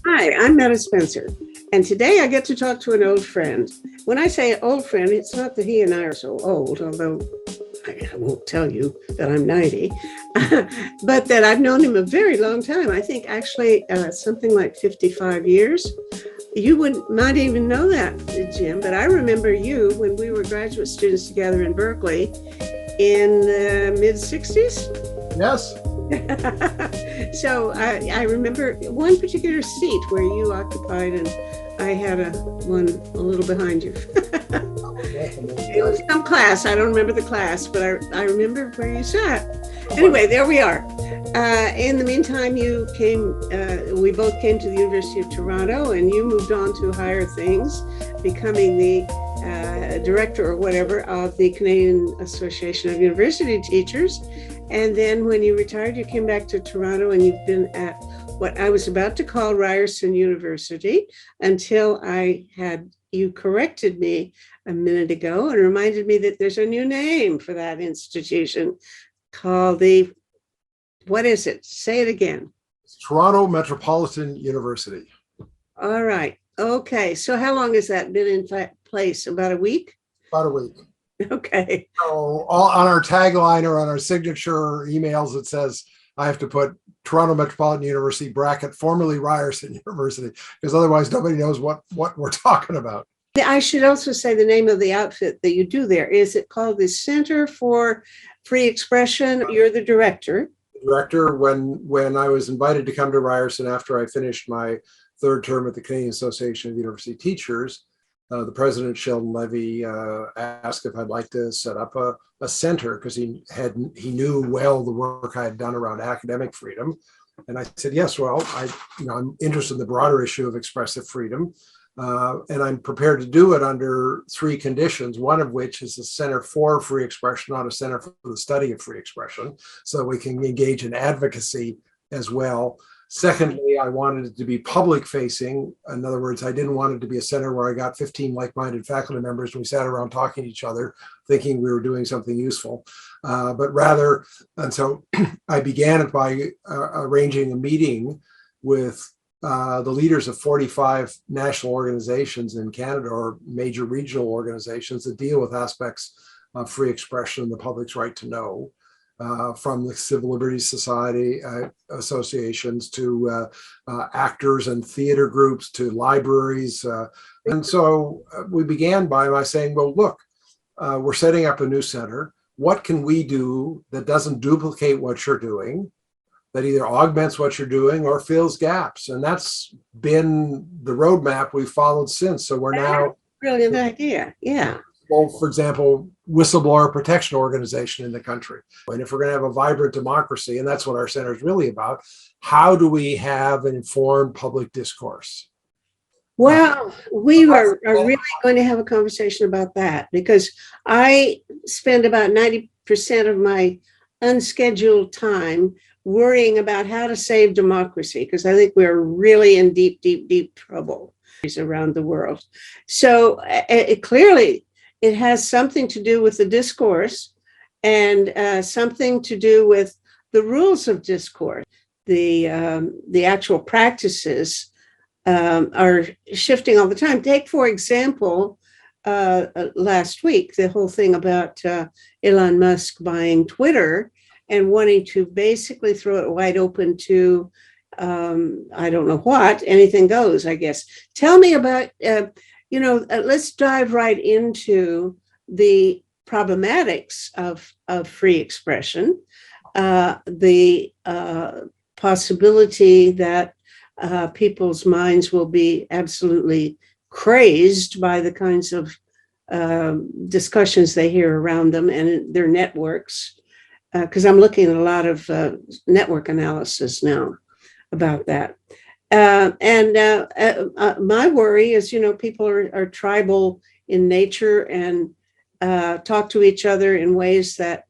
Hi, I'm Meta Spencer, and today I get to talk to an old friend. When I say old friend, it's not that he and I are so old, although I won't tell you that I'm 90, but that I've known him a very long time. I think actually something like 55 years. You would not even know that, Jim, but I remember you when we were graduate students together in Berkeley in the mid 60s. Yes. So I remember one particular seat where you occupied, and I had one a little behind you. It was some class. I don't remember the class, but I remember where you sat. Anyway, there we are. In the meantime, you came. We both came to the University of Toronto, and you moved on to higher things, becoming the director or whatever of the Canadian Association of University Teachers. And then when you retired, you came back to Toronto, and you've been at what I was about to call Ryerson University until you corrected me a minute ago and reminded me that there's a new name for that institution called what is it? Say it again. Toronto Metropolitan University. All right. Okay. So how long has that been in place? About a week? About a week. Okay. So on our tagline or on our signature emails, it says I have to put Toronto Metropolitan University bracket, formerly Ryerson University, because otherwise nobody knows what we're talking about. I should also say the name of the outfit that you do there. Is it called the Center for Free Expression? You're the director. When I was invited to come to Ryerson after I finished my third term at the Canadian Association of University Teachers, the president, Sheldon Levy, asked if I'd like to set up a center because he knew well the work I had done around academic freedom. And I said, yes, well, I'm interested in the broader issue of expressive freedom. And I'm prepared to do it under three conditions, one of which is a center for free expression, not a center for the study of free expression, so we can engage in advocacy as well. Secondly, I wanted it to be public facing. In other words, I didn't want it to be a center where I got 15 like-minded faculty members and we sat around talking to each other, thinking we were doing something useful. But rather, and so I began it by arranging a meeting with the leaders of 45 national organizations in Canada, or major regional organizations that deal with aspects of free expression and the public's right to know. From the Civil Liberties Society associations to actors and theater groups to libraries. And so we began by saying, well, look, we're setting up a new center. What can we do that doesn't duplicate what you're doing, that either augments what you're doing or fills gaps? And that's been the roadmap we've followed since. So we're now— Brilliant idea. Yeah. Well, for example, whistleblower protection organization in the country. And if we're going to have a vibrant democracy, and that's what our center is really about, how do we have an informed public discourse? Well, we are really going to have a conversation about that, because I spend about 90% of my unscheduled time worrying about how to save democracy, because I think we're really in deep, deep, deep trouble around the world. So clearly, it has something to do with the discourse and something to do with the rules of discourse. The actual practices are shifting all the time. Take, for example, last week, the whole thing about Elon Musk buying Twitter and wanting to basically throw it wide open to, I don't know what, anything goes, I guess. Tell me about, let's dive right into the problematics of free expression, the possibility that people's minds will be absolutely crazed by the kinds of discussions they hear around them and their networks, because I'm looking at a lot of network analysis now about that. My worry is, people are tribal in nature and talk to each other in ways that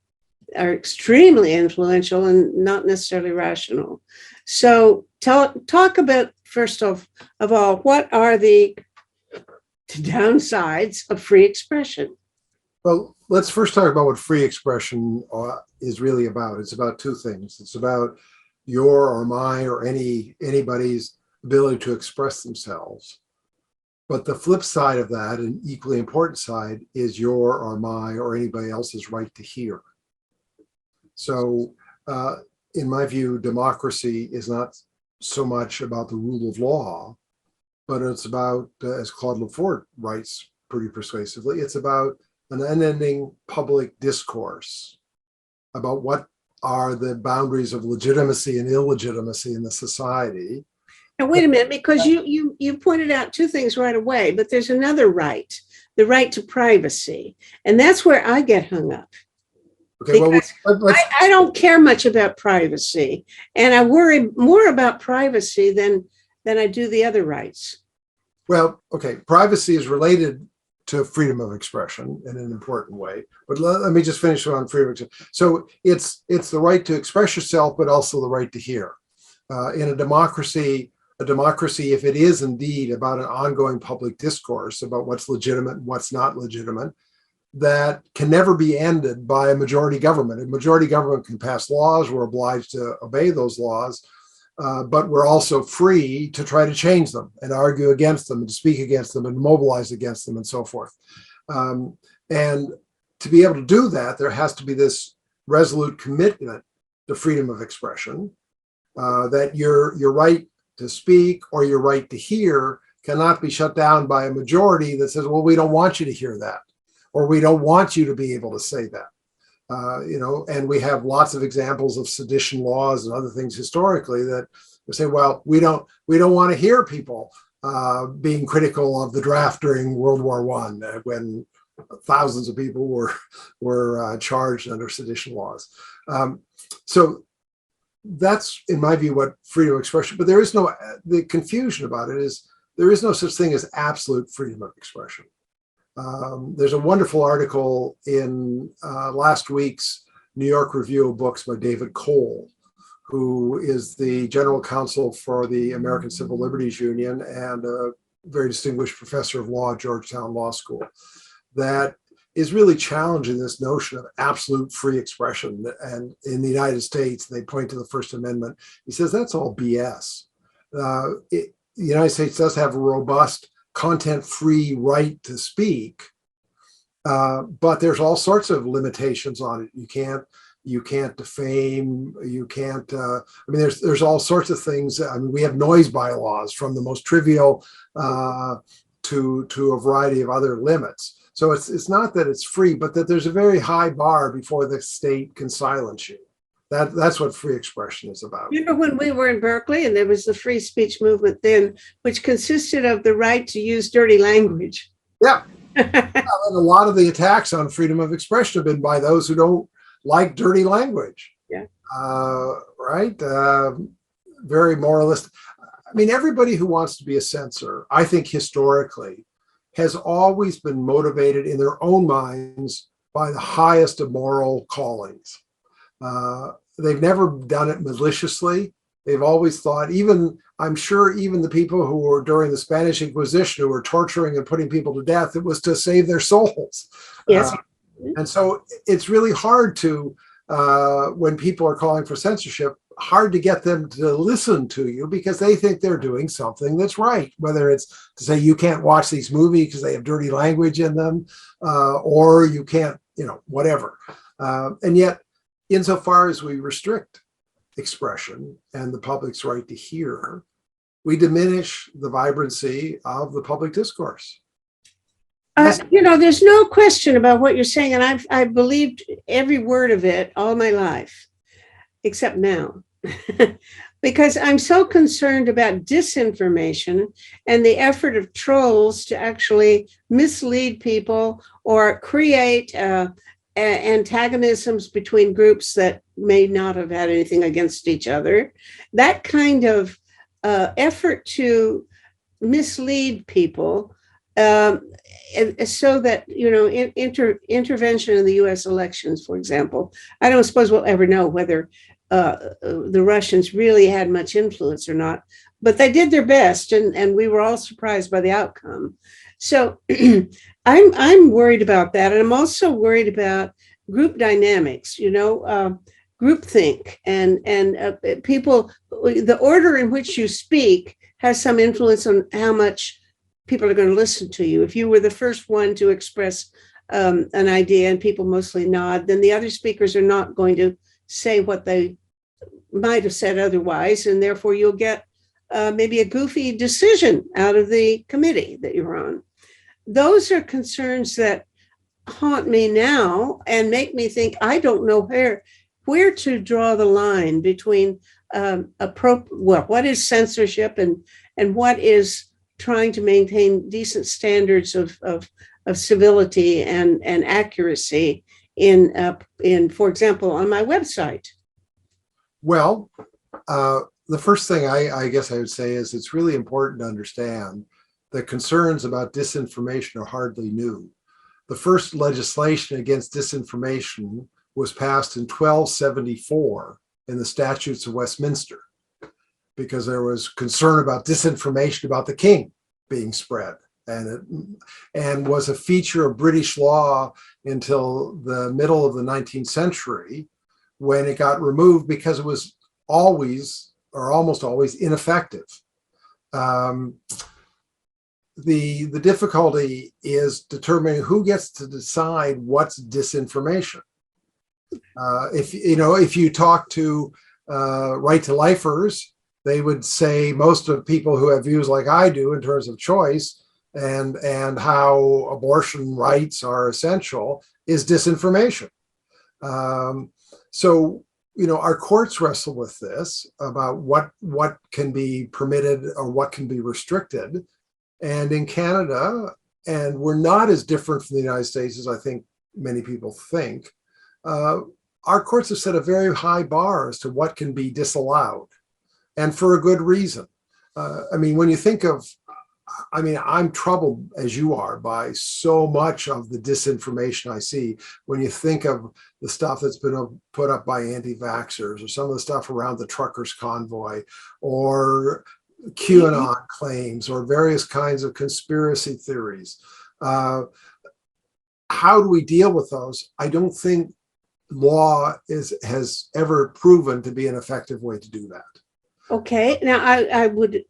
are extremely influential and not necessarily rational. So talk about, first of all, what are the downsides of free expression? Well, let's first talk about what free expression is really about. It's about two things. It's about your or my or anybody's ability to express themselves. But the flip side of that, an equally important side, is your or my or anybody else's right to hear. So in my view, democracy is not so much about the rule of law, but it's about, as Claude Lefort writes pretty persuasively, it's about an unending public discourse about what are the boundaries of legitimacy and illegitimacy in the society. Now, wait a minute, because you pointed out two things right away, but there's another right, the right to privacy. And that's where I get hung up. Okay, well, I don't care much about privacy, and I worry more about privacy than I do the other rights. Well, okay, privacy is related to freedom of expression in an important way. But let me just finish on freedom of expression. So it's the right to express yourself, but also the right to hear. In a democracy, if it is indeed about an ongoing public discourse about what's legitimate and what's not legitimate, that can never be ended by a majority government. A majority government can pass laws. We're obliged to obey those laws. But we're also free to try to change them and argue against them and to speak against them and mobilize against them and so forth. And to be able to do that, there has to be this resolute commitment to freedom of expression, that your right to speak or your right to hear cannot be shut down by a majority that says, well, we don't want you to hear that, or we don't want you to be able to say that. And we have lots of examples of sedition laws and other things historically that say, well, we don't want to hear people being critical of the draft during World War I, when thousands of people were charged under sedition laws. So that's, in my view, what freedom of expression. But the confusion about it is there is no such thing as absolute freedom of expression. There's a wonderful article in last week's New York Review of Books by David Cole, who is the general counsel for the American Civil Liberties Union and a very distinguished professor of law at Georgetown Law School, that is really challenging this notion of absolute free expression. And in the United States, they point to the First Amendment. He says that's all BS. The United States does have a robust content-free right to speak, but there's all sorts of limitations on it. You can't defame. You can't. There's all sorts of things. I mean, we have noise bylaws, from the most trivial to a variety of other limits. So it's not that it's free, but that there's a very high bar before the state can silence you. That's what free expression is about. Remember when we were in Berkeley and there was the free speech movement then, which consisted of the right to use dirty language? Yeah. And a lot of the attacks on freedom of expression have been by those who don't like dirty language. Yeah. Right? Very moralistic. I mean, everybody who wants to be a censor, I think historically, has always been motivated in their own minds by the highest of moral callings. They've never done it maliciously. They've always thought, I'm sure even the people who were during the Spanish Inquisition, who were torturing and putting people to death, it was to save their souls. Yes. And so it's really hard to, when people are calling for censorship, hard to get them to listen to you because they think they're doing something that's right, whether it's to say you can't watch these movies because they have dirty language in them, or you can't, whatever. And yet, insofar as we restrict expression and the public's right to hear, we diminish the vibrancy of the public discourse. There's no question about what you're saying, and I've believed every word of it all my life, except now, because I'm so concerned about disinformation and the effort of trolls to actually mislead people or create antagonisms between groups that may not have had anything against each other. That kind of effort to mislead people, so that intervention in the U.S. elections, for example. I don't suppose we'll ever know whether the Russians really had much influence or not, but they did their best, and we were all surprised by the outcome. So I'm worried about that, and I'm also worried about group dynamics. Groupthink and people. The order in which you speak has some influence on how much people are going to listen to you. If you were the first one to express an idea and people mostly nod, then the other speakers are not going to say what they might have said otherwise, and therefore you'll get maybe a goofy decision out of the committee that you're on. Those are concerns that haunt me now and make me think I don't know where to draw the line between what is censorship and what is trying to maintain decent standards of civility and accuracy in, for example, on my website. Well, the first thing I guess I would say is it's really important to understand that concerns about disinformation are hardly new. The first legislation against disinformation was passed in 1274 in the Statutes of Westminster, because there was concern about disinformation about the king being spread. And was a feature of British law until the middle of the 19th century, when it got removed because it was always, or almost always, ineffective. The difficulty is determining who gets to decide what's disinformation. If you talk to right to lifers, they would say most of people who have views like I do in terms of choice and how abortion rights are essential is disinformation. So our courts wrestle with this about what can be permitted or what can be restricted. And in Canada, and we're not as different from the United States as I think many people think, our courts have set a very high bar as to what can be disallowed, and for a good reason. When you think of, I'm troubled, as you are, by so much of the disinformation I see. When you think of the stuff that's been put up by anti-vaxxers, or some of the stuff around the truckers' convoy, or QAnon claims, or various kinds of conspiracy theories. How do we deal with those? I don't think law has ever proven to be an effective way to do that. Okay, now I would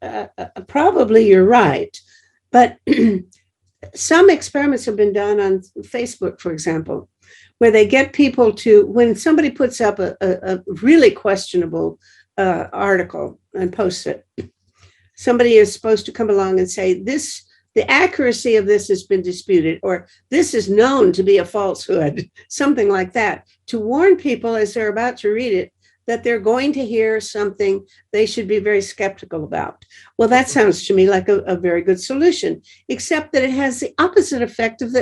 probably you're right, but some experiments have been done on Facebook, for example, where they get people to, when somebody puts up a really questionable article and posts it, somebody is supposed to come along and say, the accuracy of this has been disputed, or this is known to be a falsehood, something like that, to warn people as they're about to read it that they're going to hear something they should be very skeptical about. Well, that sounds to me like a very good solution, except that it has the opposite effect of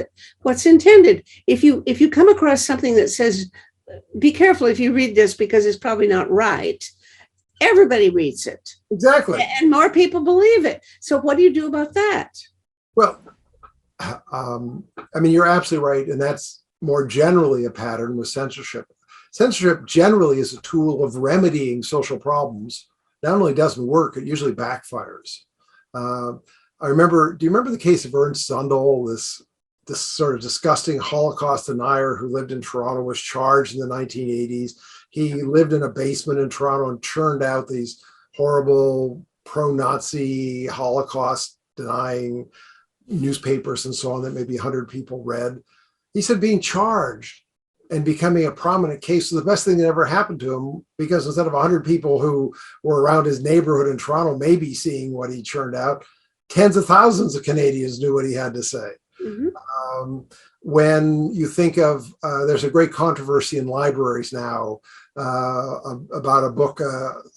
what's intended. If you come across something that says, be careful if you read this because it's probably not right, everybody reads it. Exactly. And more people believe it. So what do you do about that? Well, you're absolutely right. And that's more generally a pattern with censorship. Censorship generally is a tool of remedying social problems. Not only doesn't work, it usually backfires. Do you remember the case of Ernst Zundel, this sort of disgusting Holocaust denier who lived in Toronto, was charged in the 1980s. He lived in a basement in Toronto and churned out these horrible pro-Nazi Holocaust denying newspapers and so on that maybe 100 people read. He said being charged and becoming a prominent case was the best thing that ever happened to him, because instead of 100 people who were around his neighborhood in Toronto maybe seeing what he churned out, tens of thousands of Canadians knew what he had to say. Mm-hmm. When you think of, there's a great controversy in libraries now about a book,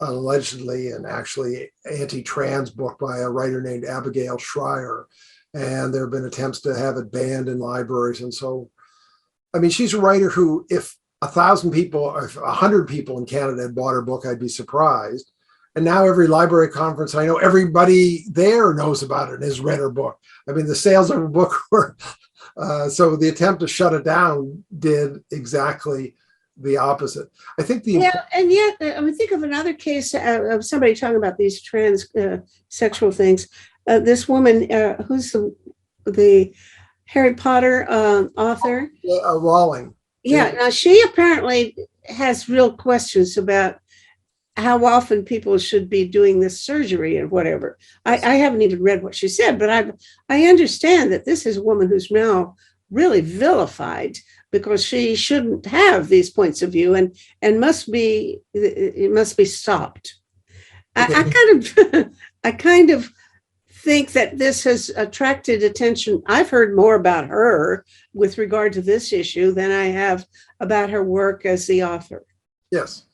allegedly and actually anti-trans book by a writer named Abigail Shrier. And there have been attempts to have it banned in libraries. And so, she's a writer who, if 1,000 people, or if 100 people in Canada had bought her book, I'd be surprised. And now every library conference, I know everybody there knows about it and has read her book. The sales of her book were, so the attempt to shut it down did exactly the opposite. I think and yet, think of another case of somebody talking about these trans sexual things. This woman, who's the Harry Potter author? Rowling. Yeah. Now she apparently has real questions about how often people should be doing this surgery and whatever. I haven't even read what she said, but I understand that this is a woman who's now really vilified because she shouldn't have these points of view and it must be stopped. I Okay. kind of I kind of think that this has attracted attention. I've heard more about her with regard to this issue than I have about her work as the author. Yes.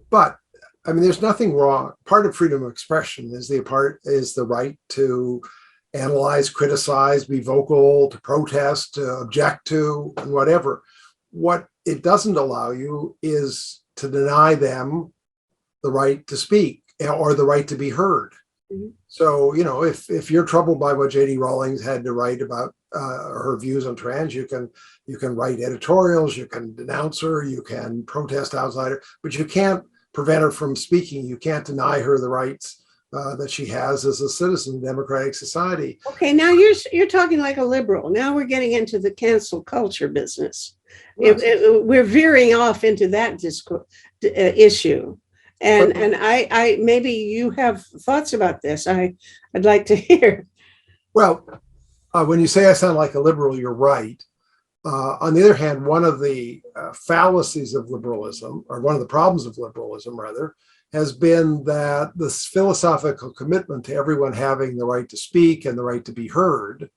But I mean, there's nothing wrong. Part of freedom of expression is the right to analyze, criticize, be vocal, to protest, to object to, and whatever. What it doesn't allow you is to deny them the right to speak or the right to be heard. Mhm. So, if you're troubled by what J.D. Rawlings had to write about her views on trans, you can write editorials, you can denounce her, you can protest outside her, but you can't prevent her from speaking. You can't deny her the rights that she has as a citizen of democratic society. Okay, now you're talking like a liberal. Now we're getting into the cancel culture business. Yes. We're veering off into that issue, But and I maybe you have thoughts about this. I'd like to hear. well, when you say I sound like a liberal, you're right. On the other hand, one of the fallacies of liberalism, or one of the problems of liberalism, rather, has been that this philosophical commitment to everyone having the right to speak and the right to be heard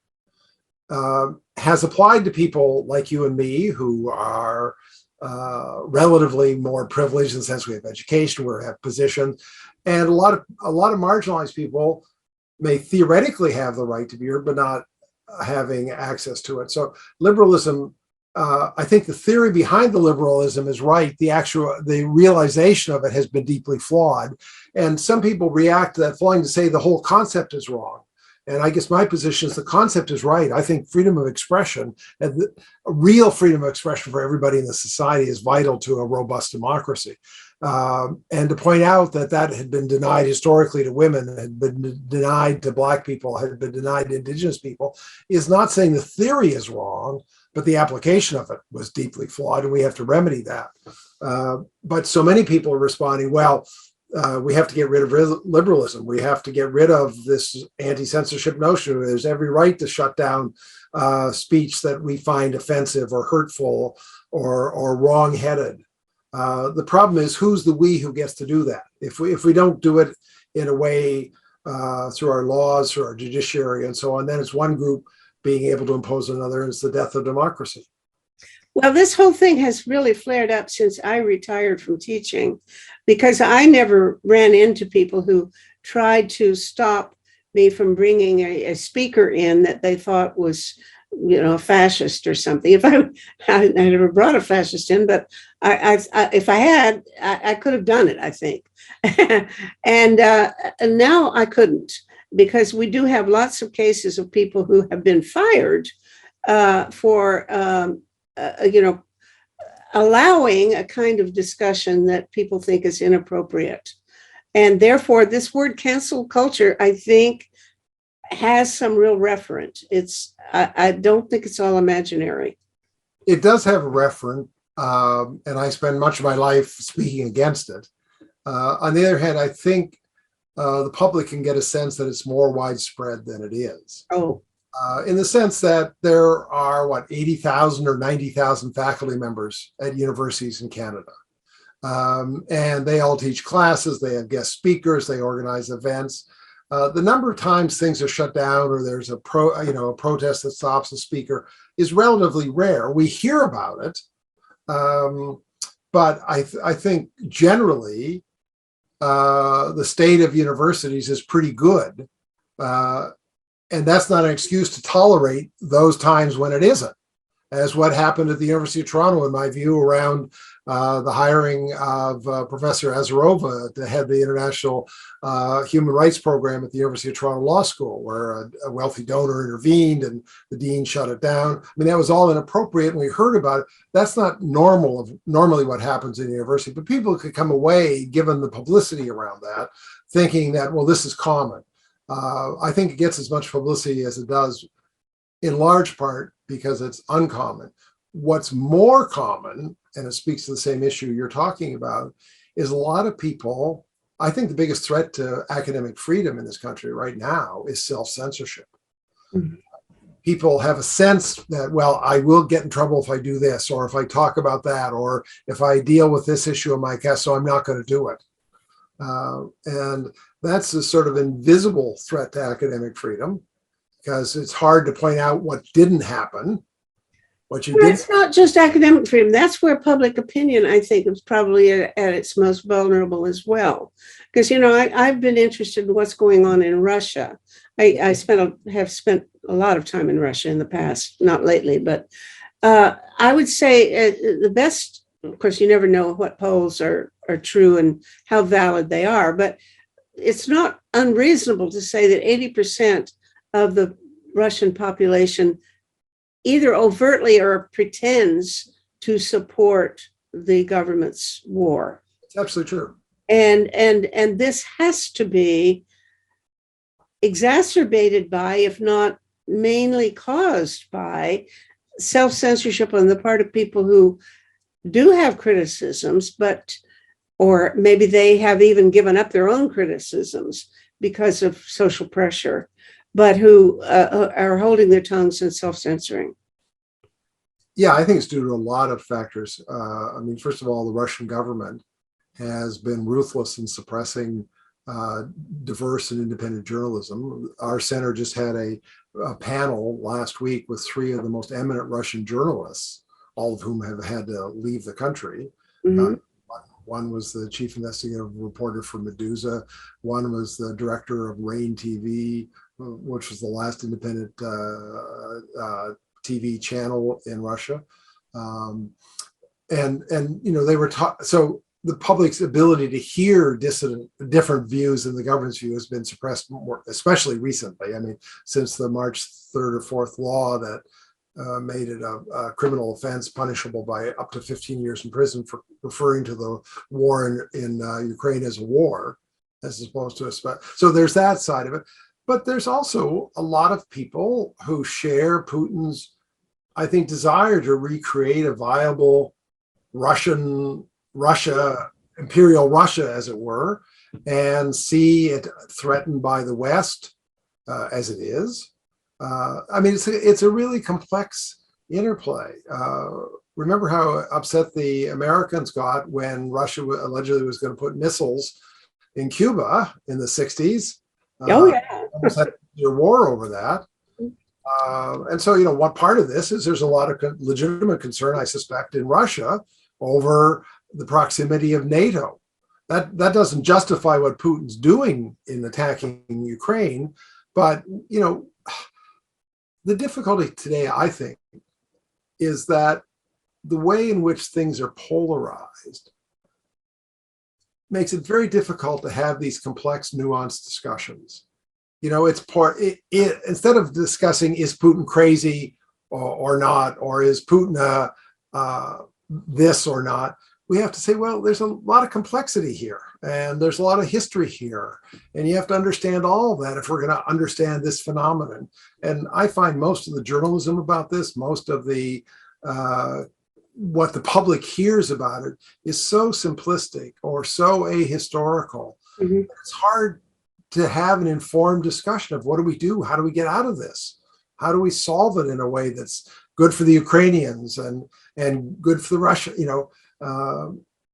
has applied to people like you and me who are relatively more privileged in the sense we have education, we have position, and a lot of marginalized people may theoretically have the right to be heard, but not having access to it. So liberalism, I think the theory behind the liberalism is right. The realization of it has been deeply flawed. And some people react to that flaw to say the whole concept is wrong. And I guess my position is the concept is right. I think freedom of expression and real freedom of expression for everybody in the society is vital to a robust democracy. And to point out that had been denied historically to women, had been denied to Black people, had been denied to Indigenous people, is not saying the theory is wrong, but the application of it was deeply flawed, and we have to remedy that. But so many people are responding, well, we have to get rid of liberalism. We have to get rid of this anti-censorship notion. There's every right to shut down speech that we find offensive or hurtful or wrong-headed. The problem is, who's the we who gets to do that? If we don't do it in a way through our laws, through our judiciary, and so on, then it's one group being able to impose another, and it's the death of democracy. Well, this whole thing has really flared up since I retired from teaching, because I never ran into people who tried to stop me from bringing a speaker in that they thought was, a fascist or something. If I never brought a fascist in, but if I had, I could have done it, I think. and now I couldn't, because we do have lots of cases of people who have been fired for allowing a kind of discussion that people think is inappropriate. And therefore, this word cancel culture, I think, has some real referent. I don't think it's all imaginary. It does have a referent, and I spend much of my life speaking against it. On the other hand, I think the public can get a sense that it's more widespread than it is. Oh, In the sense that there are, 80,000 or 90,000 faculty members at universities in Canada. And they all teach classes, they have guest speakers, they organize events. The number of times things are shut down or there's a protest that stops a speaker is relatively rare. We hear about it, but I think generally the state of universities is pretty good. And that's not an excuse to tolerate those times when it isn't, as what happened at the University of Toronto, in my view, around the hiring of Professor Azarova to head the International Human Rights Program at the University of Toronto Law School, where a wealthy donor intervened and the dean shut it down. I mean, that was all inappropriate, and we heard about it. That's not normally what happens in a university, but people could come away, given the publicity around that, thinking that, well, this is common. I think it gets as much publicity as it does, in large part because it's uncommon. What's more common, and it speaks to the same issue you're talking about, is a lot of people, I think the biggest threat to academic freedom in this country right now is self-censorship. Mhm. People have a sense that, well, I will get in trouble if I do this, or if I talk about that, or if I deal with this issue in my cast, so I'm not going to do it. And that's a sort of invisible threat to academic freedom, because it's hard to point out what didn't happen, what you Well, didn't. it's not just academic freedom. That's where public opinion, I think, is probably at its most vulnerable as well. Because, I've been interested in what's going on in Russia. I have spent a lot of time in Russia in the past, not lately, but I would say the best, of course, you never know what polls are true and how valid they are, but it's not unreasonable to say that 80% of the Russian population either overtly or pretends to support the government's war. It's absolutely true. And this has to be exacerbated by, if not mainly caused by, self-censorship on the part of people who do have criticisms, or maybe they have even given up their own criticisms because of social pressure, but who are holding their tongues and self-censoring. Yeah, I think it's due to a lot of factors. First of all, the Russian government has been ruthless in suppressing diverse and independent journalism. Our center just had a panel last week with 3 of the most eminent Russian journalists, all of whom have had to leave the country. Mm-hmm. One was the chief investigative reporter for Medusa. One was the director of Rain TV, which was the last independent TV channel in Russia. And they were taught. So the public's ability to hear different views than the government's view has been suppressed more, especially recently. Since the March 3rd or 4th law that made it a criminal offense punishable by up to 15 years in prison for referring to the war in Ukraine as a war, as opposed to a so there's that side of it. But there's also a lot of people who share Putin's, I think, desire to recreate a viable imperial Russia, as it were, and see it threatened by the West as it is. It's a really complex interplay. Remember how upset the Americans got when Russia allegedly was going to put missiles in Cuba in the 60s? Oh, yeah. Almost had a war over that. And so, what part of this is there's a lot of legitimate concern, I suspect, in Russia over the proximity of NATO. That doesn't justify what Putin's doing in attacking Ukraine, but, the difficulty today, I think, is that the way in which things are polarized makes it very difficult to have these complex, nuanced discussions. Instead of discussing, is Putin crazy or not, or is Putin this or not, we have to say, well, there's a lot of complexity here, and there's a lot of history here, and you have to understand all of that if we're going to understand this phenomenon. And I find most of the journalism about this, most of the what the public hears about it, is so simplistic or so ahistorical. Mm-hmm. It's hard to have an informed discussion of what do we do? How do we get out of this? How do we solve it in a way that's good for the Ukrainians and good for the Russia?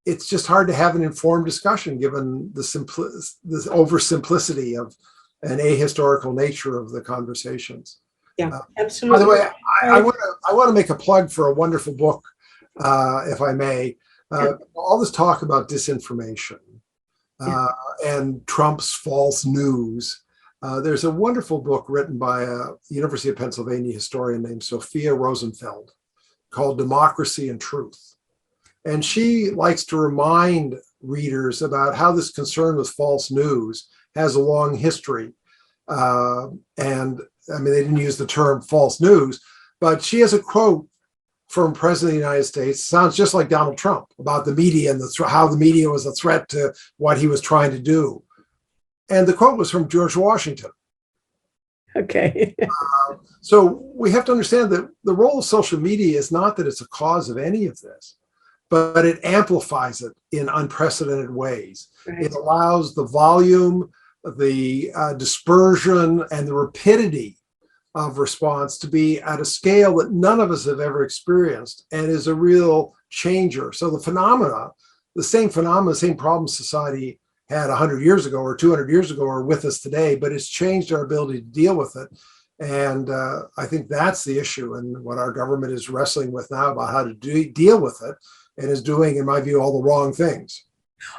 It's just hard to have an informed discussion given the oversimplicity of an ahistorical nature of the conversations. Yeah, absolutely. By the way, I want to make a plug for a wonderful book, if I may. All this talk about disinformation and Trump's false news. There's a wonderful book written by a University of Pennsylvania historian named Sophia Rosenfeld called Democracy and Truth. And she likes to remind readers about how this concern with false news has a long history. They didn't use the term false news, but she has a quote from President of the United States, sounds just like Donald Trump, about the media and how the media was a threat to what he was trying to do. And the quote was from George Washington. Okay. So we have to understand that the role of social media is not that it's a cause of any of this, but it amplifies it in unprecedented ways. Right. It allows the volume, the dispersion, and the rapidity of response to be at a scale that none of us have ever experienced, and is a real changer. So the same problems society had 100 years ago or 200 years ago are with us today, but it's changed our ability to deal with it. And I think that's the issue, and what our government is wrestling with now about how to deal with it, and is doing, in my view, all the wrong things.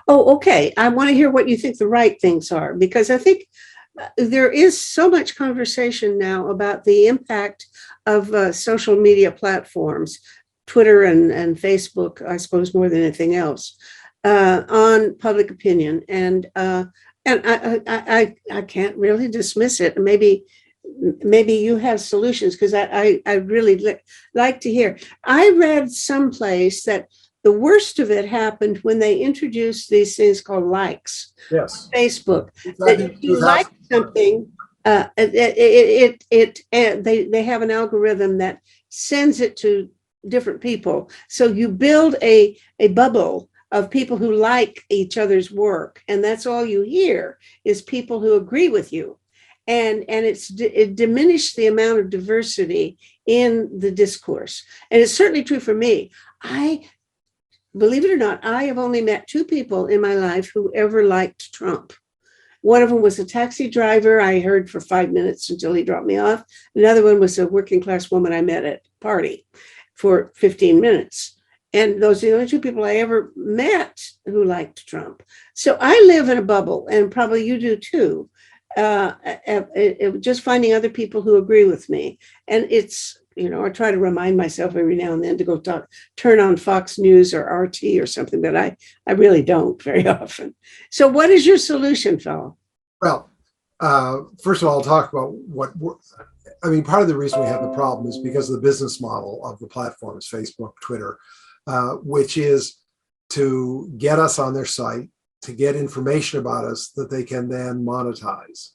Oh, okay. I want to hear what you think the right things are, because I think there is so much conversation now about the impact of social media platforms, Twitter and Facebook, I suppose more than anything else, on public opinion. And I can't really dismiss it. Maybe you have solutions, because I really like to hear. I read someplace that the worst of it happened when they introduced these things called likes. Yes. On Facebook. That if you like something, they have an algorithm that sends it to different people. So you build a bubble of people who like each other's work, and that's all you hear is people who agree with you. And it diminished the amount of diversity in the discourse. And it's certainly true for me. Believe it or not, I have only met two people in my life who ever liked Trump. One of them was a taxi driver I heard for 5 minutes until he dropped me off. Another one was a working class woman I met at a party for 15 minutes. And those are the only two people I ever met who liked Trump. So I live in a bubble, and probably you do too. Just finding other people who agree with me. And it's, I try to remind myself every now and then to go turn on Fox News or RT or something, but I really don't very often. So what is your solution, fellow? Well, first of all, I'll talk about part of the reason we have the problem is because of the business model of the platforms, Facebook, Twitter, which is to get us on their site, to get information about us that they can then monetize,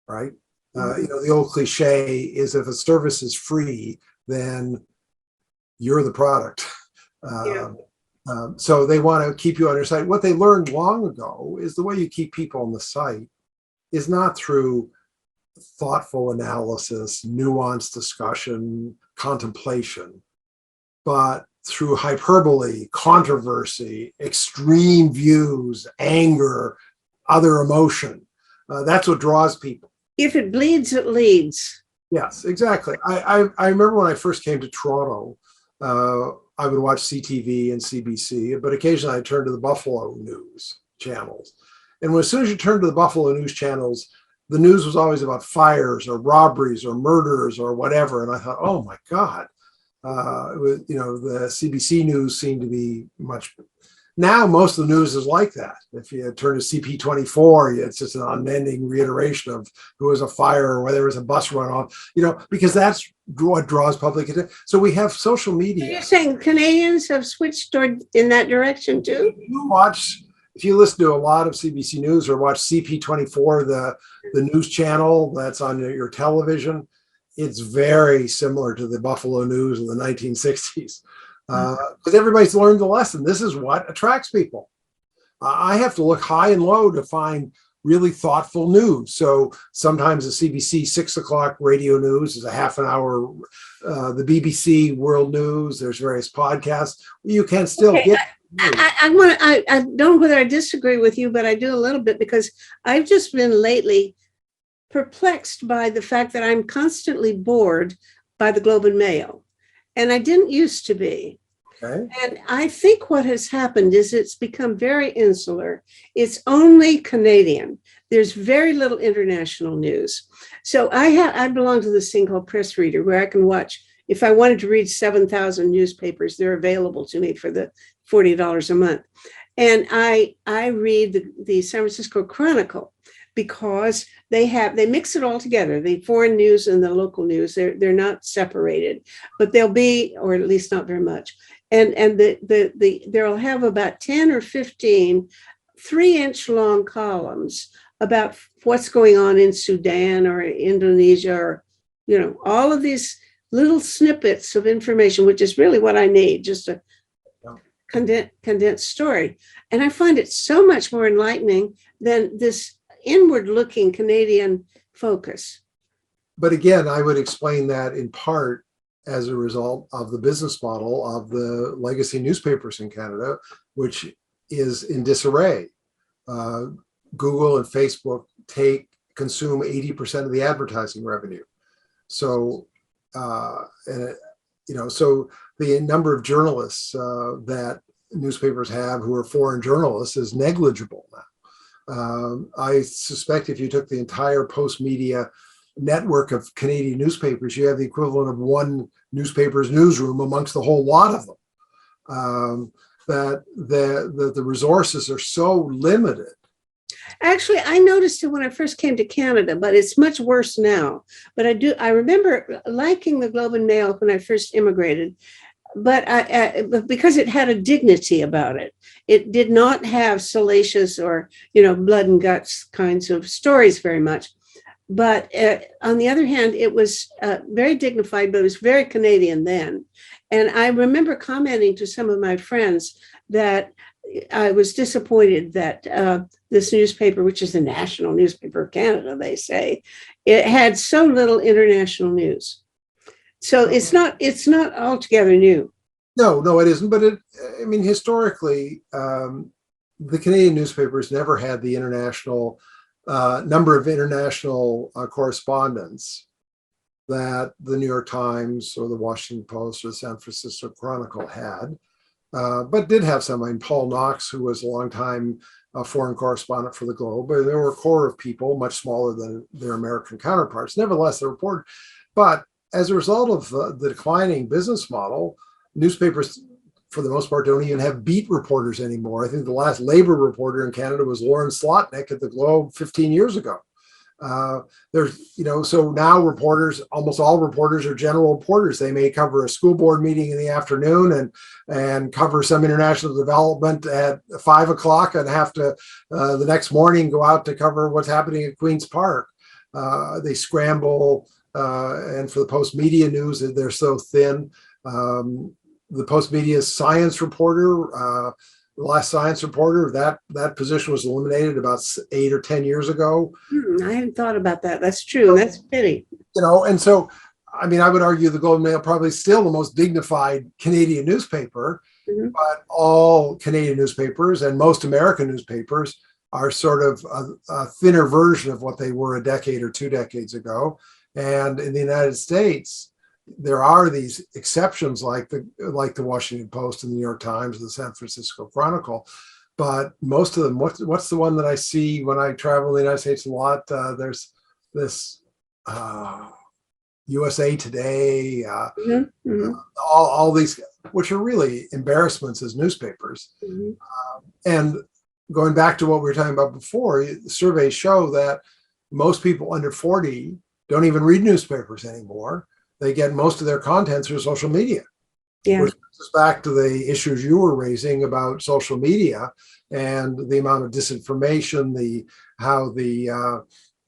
right? The old cliche is, if a service is free, then you're the product. So they want to keep you on their site. What they learned long ago is the way you keep people on the site is not through thoughtful analysis, nuanced discussion, contemplation, but through hyperbole, controversy, extreme views, anger, other emotion. That's what draws people. If it bleeds, it leads. Yes, exactly. I remember when I first came to Toronto, I would watch CTV and CBC, but occasionally I turned to the Buffalo News channels. And as soon as you turned to the Buffalo News channels, the news was always about fires or robberies or murders or whatever. And I thought, oh my God, the CBC news seemed to be much. Now, most of the news is like that. If you turn to CP24, it's just an unending reiteration of who was a fire or whether there was a bus run off, because that's what draws public attention. So we have social media. You're saying Canadians have switched toward in that direction too? If you listen to a lot of CBC News or watch CP24, the news channel that's on your television, it's very similar to the Buffalo News of the 1960s. Because everybody's learned the lesson. This is what attracts people. I have to look high and low to find really thoughtful news. So sometimes the CBC 6 o'clock radio news is a half an hour. The BBC World News, there's various podcasts. You can still get. I don't know whether I disagree with you, but I do a little bit, because I've just been lately perplexed by the fact that I'm constantly bored by the Globe and Mail. And I didn't used to be. Okay. And I think what has happened is it's become very insular. It's only Canadian. There's very little international news. So I belong to this thing called Press Reader, where I can watch, if I wanted to read 7,000 newspapers, they're available to me for the $40 a month. And I read the San Francisco Chronicle, because they mix it all together, the foreign news and the local news. They're not separated, but they'll be, or at least not very much. And they'll have about 10 or 15 3-inch long columns about what's going on in Sudan or Indonesia, or all of these little snippets of information, which is really what I need, just condensed story. And I find it so much more enlightening than this inward looking Canadian focus. But again, I would explain that in part as a result of the business model of the legacy newspapers in Canada, which is in disarray. Google and Facebook consume 80% of the advertising revenue. So, so the number of journalists that newspapers have who are foreign journalists is negligible now. I suspect if you took the entire Post-Media network of Canadian newspapers, you have the equivalent of one newspaper's newsroom amongst the whole lot of them. That the resources are so limited. Actually, I noticed it when I first came to Canada, but it's much worse now. But I remember liking the Globe and Mail when I first immigrated, but because it had a dignity about it. It did not have salacious or, blood and guts kinds of stories very much. But on the other hand, it was very dignified, but it was very Canadian then. And I remember commenting to some of my friends that I was disappointed that this newspaper, which is the national newspaper of Canada, they say, it had so little international news. So it's not altogether new. No, it isn't. But historically, the Canadian newspapers never had the international number of international correspondents that the New York Times or the Washington Post or the San Francisco Chronicle had, but did have some. Paul Knox, who was a longtime foreign correspondent for the Globe, but there were a core of people much smaller than their American counterparts. Nevertheless, they reported. But as a result of the declining business model, newspapers, for the most part, don't even have beat reporters anymore. I think the last labor reporter in Canada was Lauren Slotnick at the Globe 15 years ago. So now reporters, almost all reporters are general reporters. They may cover a school board meeting in the afternoon and cover some international development at 5 o'clock and have to the next morning go out to cover what's happening at Queen's Park. They scramble, and for the Post-Media news, they're so thin. The Post-Media science reporter, the last science reporter, that position was eliminated about 8 or 10 years ago. I hadn't thought about that. That's true. That's a pity. And so, I would argue the Globe and Mail probably still the most dignified Canadian newspaper, but all Canadian newspapers and most American newspapers are sort of a thinner version of what they were a decade or 2 decades ago. And in the United States, there are these exceptions like the Washington Post and the New York Times and the San Francisco Chronicle, but most of them, what's the one that I see when I travel the United States a lot? There's this USA Today, all these, which are really embarrassments as newspapers. And going back to what we were talking about before, surveys show that most people under 40 don't even read newspapers anymore. They get most of their content through social media. Yeah. Which brings us back to the issues you were raising about social media and the amount of disinformation, how the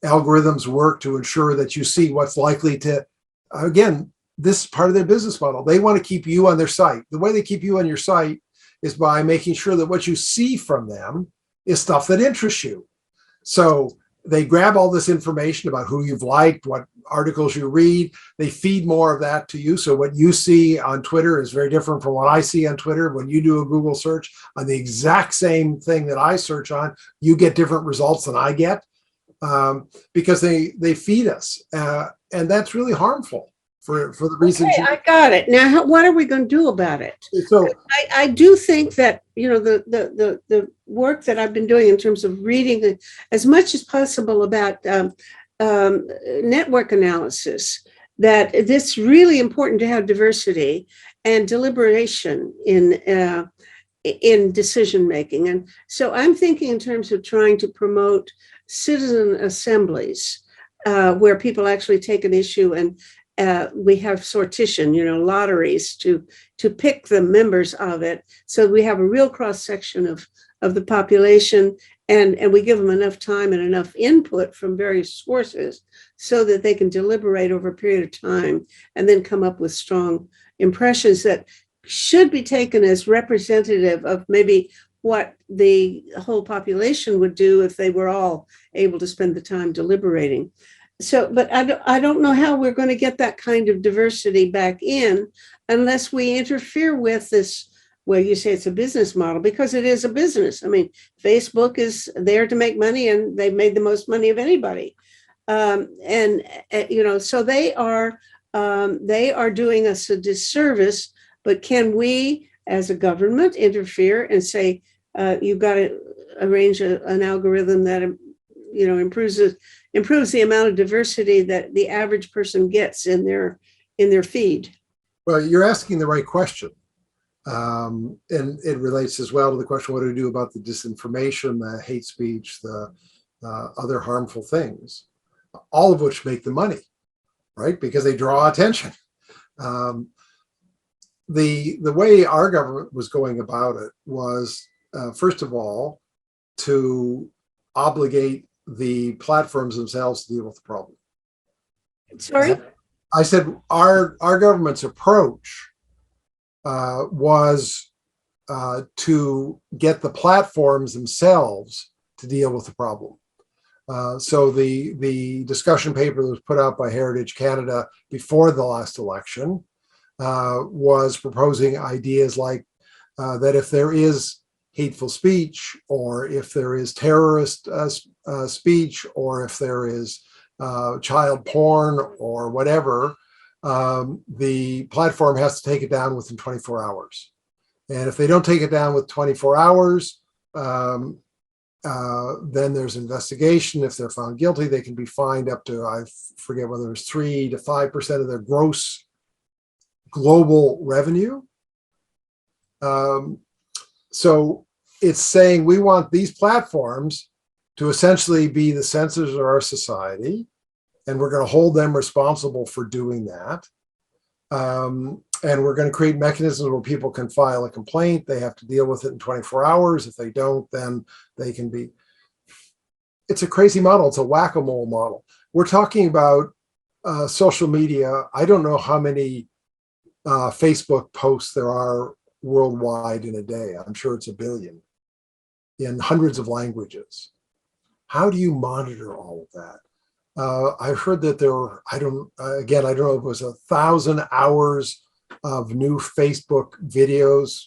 algorithms work to ensure that you see what's likely to, again, this is part of their business model. They want to keep you on their site. The way they keep you on your site is by making sure that what you see from them is stuff that interests you. So they grab all this information about who you've liked, what articles you read. They feed more of that to you. So what you see on Twitter is very different from what I see on Twitter. When you do a Google search on the exact same thing that I search on, you get different results than I get because they feed us. And that's really harmful for the reasons. Okay, I got it. Now, what are we going to do about it? So I do think that, the work that I've been doing in terms of reading as much as possible about network analysis, that it's really important to have diversity and deliberation in decision making. And so I'm thinking in terms of trying to promote citizen assemblies where people actually take an issue and we have sortition, lotteries to pick the members of it. So we have a real cross section of the population, and we give them enough time and enough input from various sources so that they can deliberate over a period of time and then come up with strong impressions that should be taken as representative of maybe what the whole population would do if they were all able to spend the time deliberating. So, but I don't know how we're going to get that kind of diversity back in unless we interfere with this. Well, you say it's a business model because it is a business. I mean, Facebook is there to make money, and they've made the most money of anybody. And so they are doing us a disservice. But can we, as a government, interfere and say you've got to arrange an algorithm that improves the amount of diversity that the average person gets in their feed? Well, you're asking the right question. And it relates as well to the question, what do we do about the disinformation, the hate speech, the other harmful things, all of which make the money, right? Because they draw attention. The way our government was going about it was, first of all, to obligate the platforms themselves to deal with the problem. Sorry? I said our government's approach was to get the platforms themselves to deal with the problem. So the discussion paper that was put out by Heritage Canada before the last election was proposing ideas like that if there is hateful speech, or if there is terrorist speech, or if there is child porn or whatever, the platform has to take it down within 24 hours. And if they don't take it down with 24 hours, then there's investigation. If they're found guilty, they can be fined up to, I forget whether it's 3 to 5% of their gross global revenue. So it's saying we want these platforms to essentially be the censors of our society, and we're going to hold them responsible for doing that. And we're going to create mechanisms where people can file a complaint. They have to deal with it in 24 hours. If they don't, then they can be. It's a crazy model. It's a whack-a-mole model. We're talking about social media. I don't know how many Facebook posts there are worldwide in a day. I'm sure it's 1 billion in hundreds of languages. How do you monitor all of that? I've heard that there were, I don't know if it was 1,000 hours of new Facebook videos,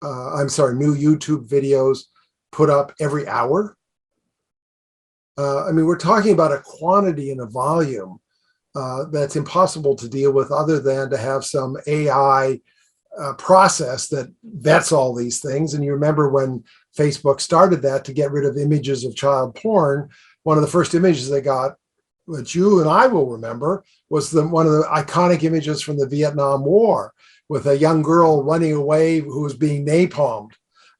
new YouTube videos put up every hour. We're talking about a quantity and a volume that's impossible to deal with other than to have some AI process that vets all these things. And you remember when Facebook started that to get rid of images of child porn, one of the first images they got, which you and I will remember, was one of the iconic images from the Vietnam War with a young girl running away who was being napalmed.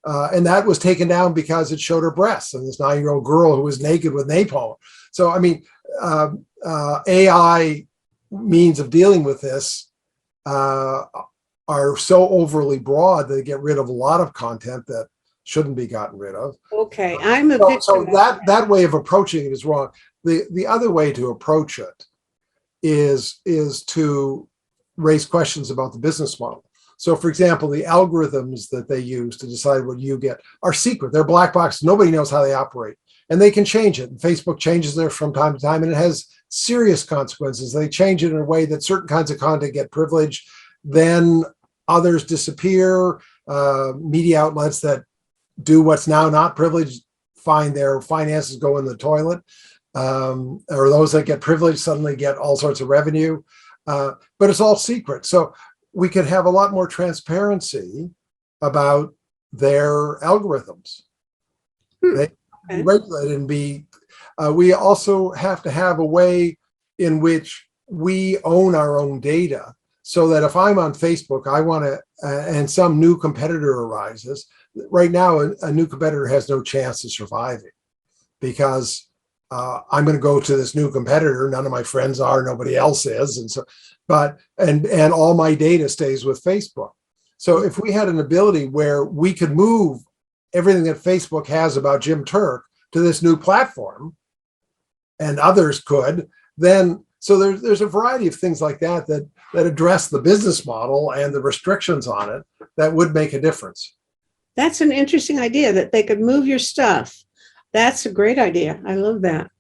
And that was taken down because it showed her breasts, and this 9-year-old girl who was naked with napalm. So, AI means of dealing with this are so overly broad that they get rid of a lot of content that shouldn't be gotten rid of. Okay, I'm a victim. So that way of approaching it is wrong. The other way to approach it is to raise questions about the business model. So, for example, the algorithms that they use to decide what you get are secret. They're black box. Nobody knows how they operate, and they can change it. And Facebook changes there from time to time, and it has serious consequences. They change it in a way that certain kinds of content get privileged, then others disappear. Media outlets that do what's now not privileged find their finances go in the toilet, or those that get privileged suddenly get all sorts of revenue. But it's all secret. So we could have a lot more transparency about their algorithms. They regulate and be. We also have to have a way in which we own our own data, so that if I'm on Facebook, I want to, and some new competitor arises. Right now, a new competitor has no chance of surviving because I'm going to go to this new competitor. None of my friends are, nobody else is, and so, and all my data stays with Facebook. So if we had an ability where we could move everything that Facebook has about Jim Turk to this new platform, and others could, then So there's a variety of things like that that address the business model and the restrictions on it that would make a difference. That's an interesting idea that they could move your stuff. That's a great idea. I love that.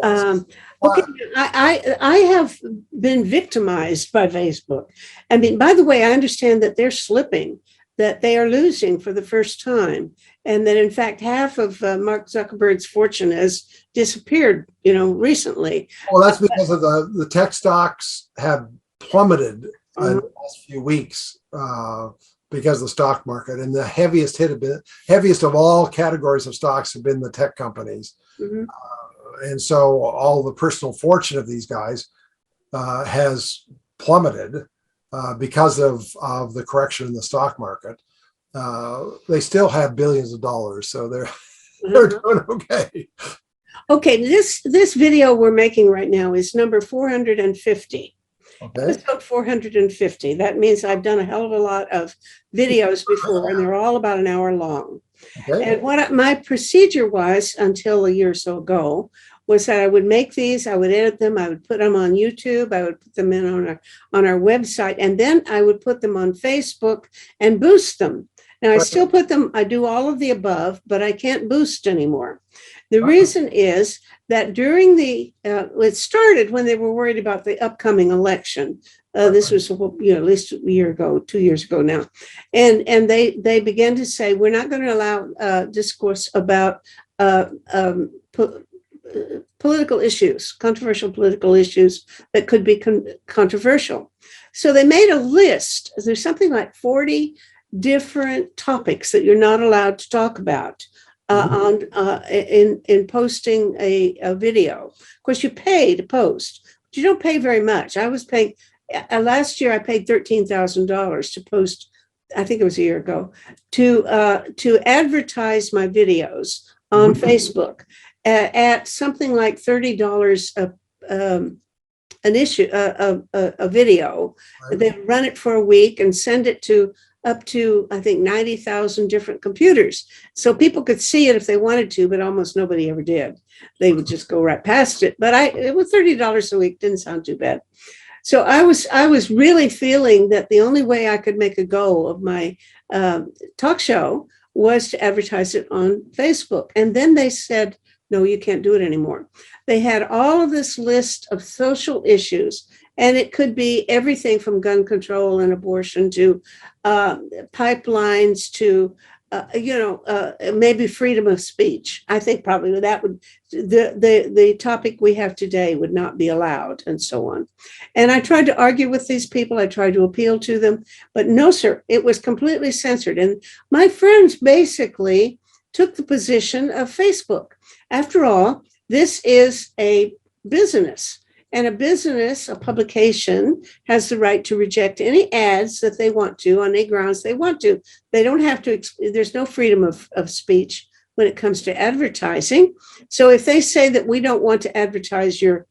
Yes. Okay, Well, I have been victimized by Facebook. I mean, by the way, I understand that they're slipping, that they are losing for the first time, and that in fact half of Mark Zuckerberg's fortune has disappeared, recently. well, that's because of the tech stocks have plummeted in the last few weeks because of the stock market, and the heaviest of all categories of stocks have been the tech companies. Mhm. And so all the personal fortune of these guys has plummeted because of the correction in the stock market. They still have billions of dollars, so they're doing okay. Okay, this video we're making right now is number 450. Okay. Episode 450. That means I've done a hell of a lot of videos before, and they're all about an hour long. Okay. And what my procedure was until a year or so ago was that I would make these, I would edit them, I would put them on YouTube, I would put them in on our website, and then I would put them on Facebook and boost them. Now I still put them, I do all of the above, but I can't boost anymore. The reason is that during it started when they were worried about the upcoming election. This was, at least a year ago, 2 years ago now, and they began to say we're not going to allow discourse about political issues, controversial political issues that could be controversial. So they made a list. There's something like 40 different topics that you're not allowed to talk about. In posting a video. Of course, you pay to post, but you don't pay very much. I was paying last year. I paid $13,000 to post. I think it was a year ago to advertise my videos on Facebook at something like $30 an issue a video. Then run it for a week and send it to up to, I think, 90,000 different computers. So people could see it if they wanted to, but almost nobody ever did. They would just go right past it. But it was $30 a week, didn't sound too bad. So I was really feeling that the only way I could make a go of my talk show was to advertise it on Facebook. And then they said, no, you can't do it anymore. They had all of this list of social issues, and it could be everything from gun control and abortion to pipelines to, maybe freedom of speech. I think probably that would, the topic we have today would not be allowed, and so on. And I tried to argue with these people. I tried to appeal to them, but no, sir, it was completely censored. And my friends basically took the position of Facebook. After all, this is a business. And a business, a publication, has the right to reject any ads that they want to on any grounds they want to. They don't have to, there's no freedom of speech when it comes to advertising. So if they say that we don't want to advertise your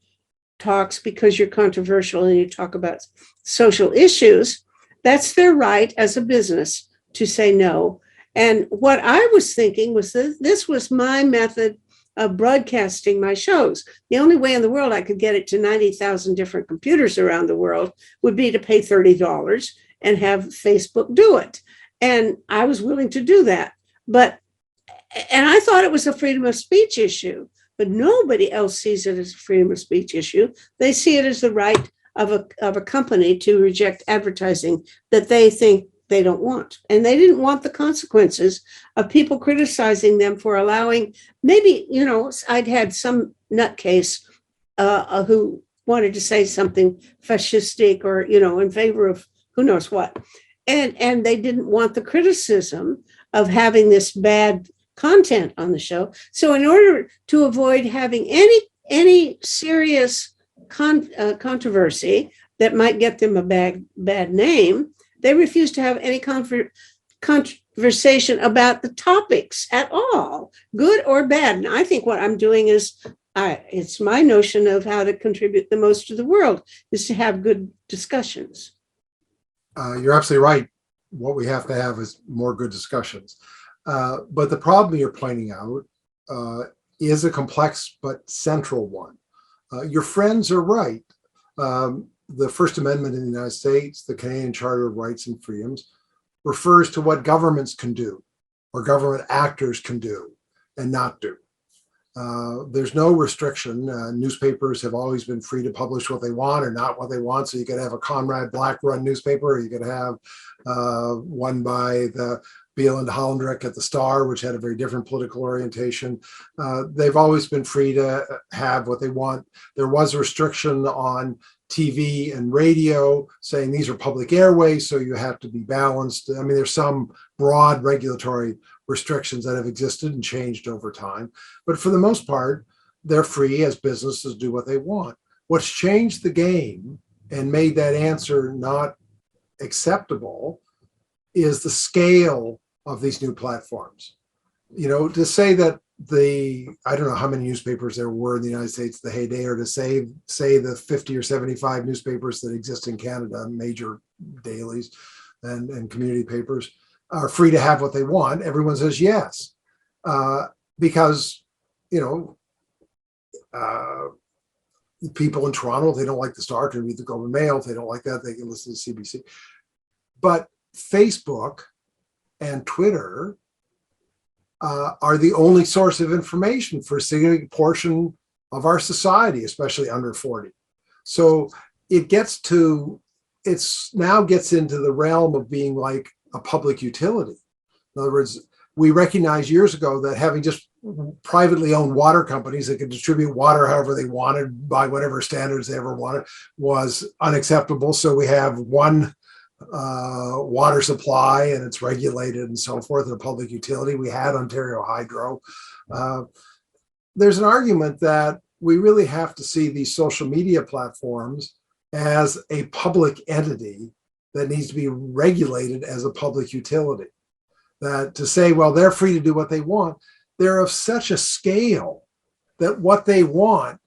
talks because you're controversial and you talk about social issues, that's their right as a business to say no. And what I was thinking was that this was my method of broadcasting my shows. The only way in the world I could get it to 90,000 different computers around the world would be to pay $30 and have Facebook do it. And I was willing to do that. And I thought it was a freedom of speech issue, but nobody else sees it as a freedom of speech issue. They see it as the right of a company to reject advertising that they think they don't want. And they didn't want the consequences of people criticizing them for allowing, maybe, I'd had some nutcase who wanted to say something fascistic or, in favor of who knows what. And they didn't want the criticism of having this bad content on the show. So in order to avoid having any serious controversy that might get them a bad name, they refused to have any conversation about the topics at all, good or bad. And I think what I'm doing is, it's my notion of how to contribute the most to the world, is to have good discussions. You're absolutely right. What we have to have is more good discussions. But the problem you're pointing out is a complex but central one. Your friends are right. The First Amendment in the United States, the Canadian Charter of Rights and Freedoms, refers to what governments can do or government actors can do and not do. There's no restriction. Newspapers have always been free to publish what they want or not what they want. So you could have a Conrad Black run newspaper, or you could have one by the Beal and Hollendrick at the Star, which had a very different political orientation. They've always been free to have what they want. There was a restriction on TV and radio saying these are public airways, so you have to be balanced. I mean, there's some broad regulatory restrictions that have existed and changed over time. But for the most part, they're free as businesses do what they want. What's changed the game and made that answer not acceptable is the scale of these new platforms. You know, to say that I don't know how many newspapers there were in the United States in the heyday, or to say the 50 or 75 newspapers that exist in Canada, major dailies and community papers, are free to have what they want. Everyone says yes, because, you know, people in Toronto, if they don't like the Star, can read the Globe and Mail. If they don't like that, they can listen to CBC. But Facebook and Twitter are the only source of information for a significant portion of our society, especially under 40. So it now gets into the realm of being like a public utility. In other words, we recognized years ago that having just privately owned water companies that could distribute water however they wanted by whatever standards they ever wanted was unacceptable. So we have one water supply and it's regulated and so forth, and a public utility. We had Ontario Hydro. There's an argument that we really have to see these social media platforms as a public entity that needs to be regulated as a public utility. That to say, well, they're free to do what they want, they're of such a scale that what they want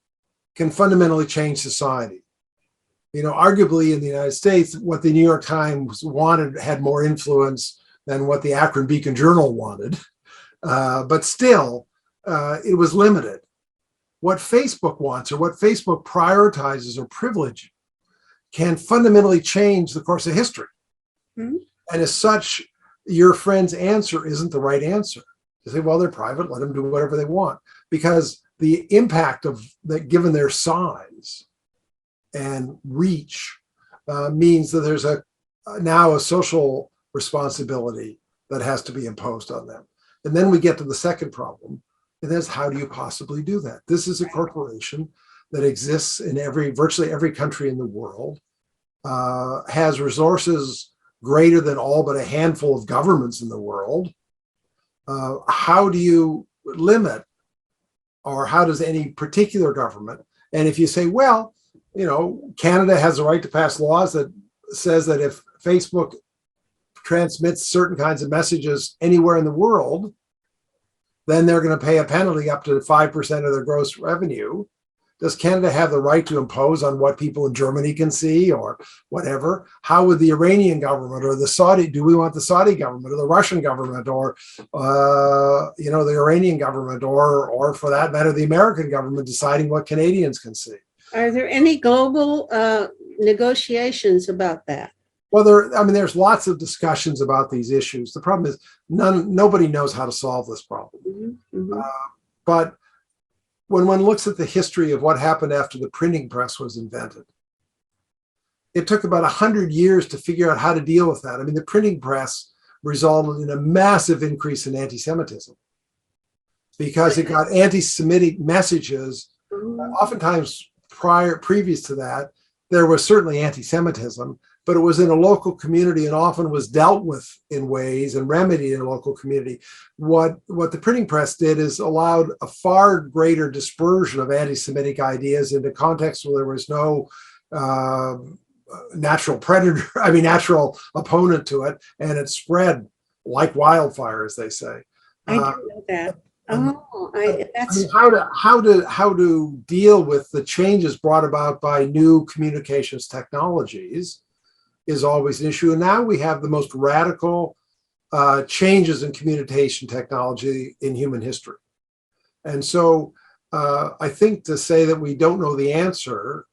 can fundamentally change society. You know, arguably in the United States, what the New York Times wanted had more influence than what the Akron Beacon Journal wanted. But still, it was limited. What Facebook wants or what Facebook prioritizes or privileges can fundamentally change the course of history. Mm-hmm. And as such, your friend's answer isn't the right answer. You say, well, they're private, let them do whatever they want. Because the impact of that, given their size and reach, means that there's now a social responsibility that has to be imposed on them. And then we get to the second problem, and that's how do you possibly do that? This is a corporation that exists in virtually every country in the world, has resources greater than all but a handful of governments in the world. How do you limit, or how does any particular government? And if you say, well, you know, Canada has the right to pass laws that says that if Facebook transmits certain kinds of messages anywhere in the world, then they're going to pay a penalty up to 5% of their gross revenue. Does Canada have the right to impose on what people in Germany can see or whatever? How would the Iranian government or the Saudi, do we want the Saudi government or the Russian government or, the Iranian government or for that matter, the American government deciding what Canadians can see? Are there any global negotiations about that? Well, there's lots of discussions about these issues. The problem is nobody knows how to solve this problem. Mm-hmm. Mm-hmm. But when one looks at the history of what happened after the printing press was invented, it took about 100 years to figure out how to deal with that. I mean, the printing press resulted in a massive increase in anti-Semitism because it got anti-Semitic messages. Oftentimes previous to that, there was certainly anti-Semitism, but it was in a local community and often was dealt with in ways and remedied in a local community. What the printing press did is allowed a far greater dispersion of anti-Semitic ideas into contexts where there was no natural natural opponent to it, and it spread like wildfire, as they say. I didn't know that. How to deal with the changes brought about by new communications technologies is always an issue. And now we have the most radical changes in communication technology in human history. And so I think to say that we don't know the answer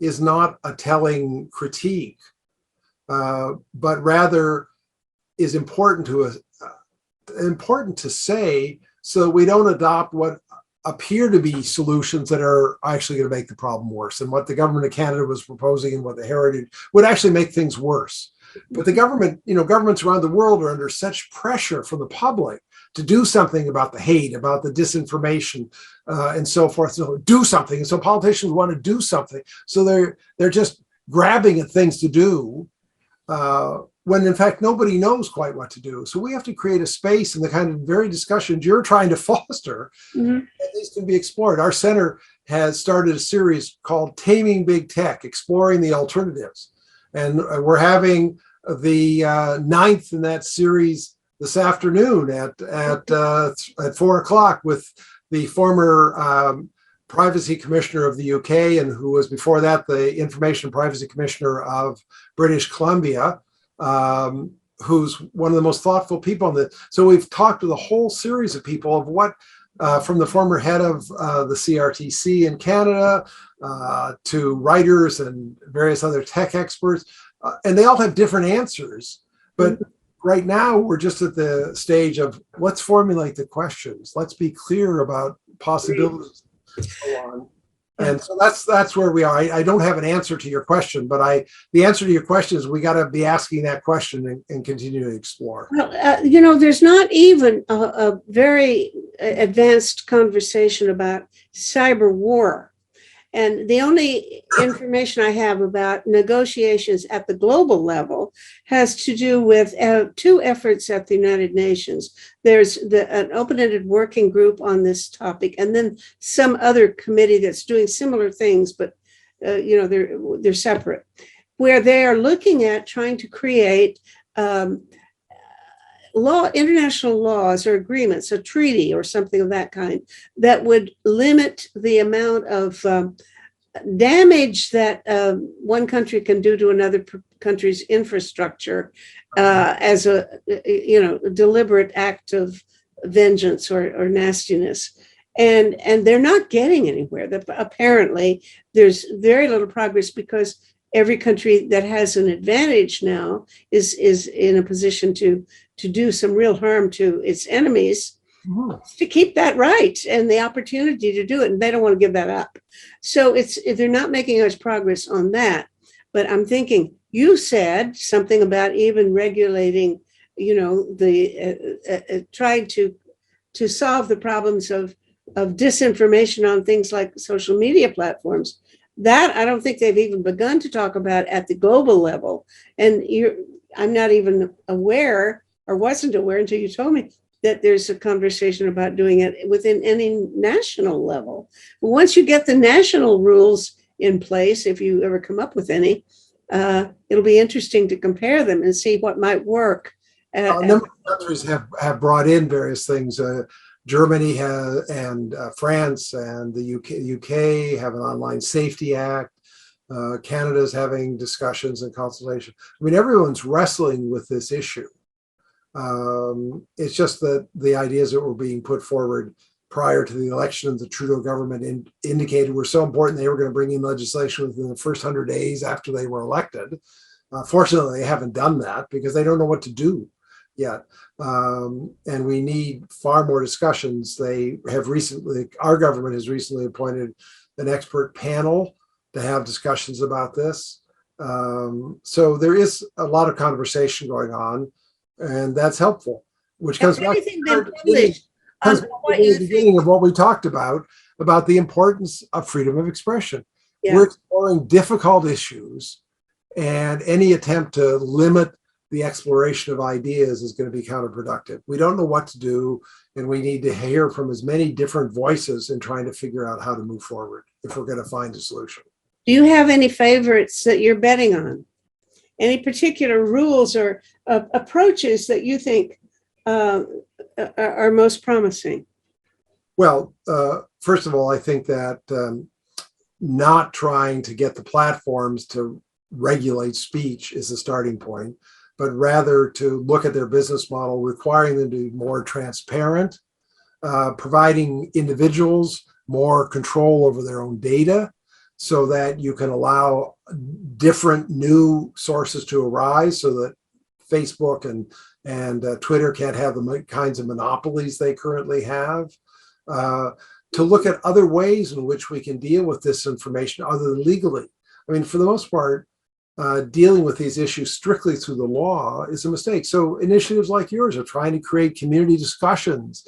is not a telling critique, but rather is important to say, so we don't adopt what appear to be solutions that are actually going to make the problem worse. And what the government of Canada was proposing and what the Heritage would actually make things worse. But the government, governments around the world are under such pressure from the public to do something about the hate, about the disinformation, and so forth. So do something. And so politicians want to do something. So they're just grabbing at things to do, when in fact nobody knows quite what to do. So we have to create a space in the kind of very discussions you're trying to foster, and these can be explored. Our center has started a series called Taming Big Tech, Exploring the Alternatives. And we're having the ninth in that series this afternoon at 4:00 with the former Privacy Commissioner of the UK, and who was before that the Information Privacy Commissioner of British Columbia, who's one of the most thoughtful people on this. So we've talked with a whole series of people of what, from the former head of the CRTC in Canada to writers and various other tech experts, and they all have different answers. But right now we're just at the stage of let's formulate the questions. Let's be clear about possibilities. So on. And so that's where we are. I don't have an answer to your question, but the answer to your question is we got to be asking that question and continue to explore. Well, there's not even a very advanced conversation about cyber war. And the only information I have about negotiations at the global level has to do with two efforts at the United Nations. There's an open-ended working group on this topic, and then some other committee that's doing similar things, but they're separate, where they are looking at trying to create international laws or agreements, a treaty or something of that kind, that would limit the amount of damage that one country can do to another country's infrastructure as a deliberate act of vengeance or nastiness. And they're not getting anywhere. Apparently, there's very little progress because every country that has an advantage now is in a position to do some real harm to its enemies, to keep that right and the opportunity to do it. And they don't want to give that up. So they're not making much progress on that. But I'm thinking, you said something about even regulating, trying to solve the problems of disinformation on things like social media platforms. That I don't think they've even begun to talk about at the global level. And I'm not even aware, or wasn't aware until you told me, that there's a conversation about doing it within any national level. But once you get the national rules in place, if you ever come up with any, it'll be interesting to compare them and see what might work. A number of countries have brought in various things. Germany has, and France and the UK have an Online Safety Act. Canada's having discussions and consultation. I mean, everyone's wrestling with this issue. It's just that the ideas that were being put forward prior to the election of the Trudeau government indicated were so important they were going to bring in legislation within the first 100 days after they were elected. Fortunately, they haven't done that because they don't know what to do yet. And we need far more discussions. Our government has recently appointed an expert panel to have discussions about this. So there is a lot of conversation going on, and that's helpful, which comes back to the beginning of what we talked about the importance of freedom of expression. Yeah. We're exploring difficult issues, and any attempt to limit the exploration of ideas is going to be counterproductive. We don't know what to do, and we need to hear from as many different voices in trying to figure out how to move forward if we're going to find a solution. Do you have any favorites that you're betting on? Any particular rules or approaches that you think are most promising? Well, first of all, I think that not trying to get the platforms to regulate speech is a starting point, but rather to look at their business model, requiring them to be more transparent, providing individuals more control over their own data, so that you can allow different new sources to arise, so that Facebook and Twitter can't have the kinds of monopolies they currently have. To look at other ways in which we can deal with disinformation other than legally. I mean, for the most part, dealing with these issues strictly through the law is a mistake. So initiatives like yours are trying to create community discussions,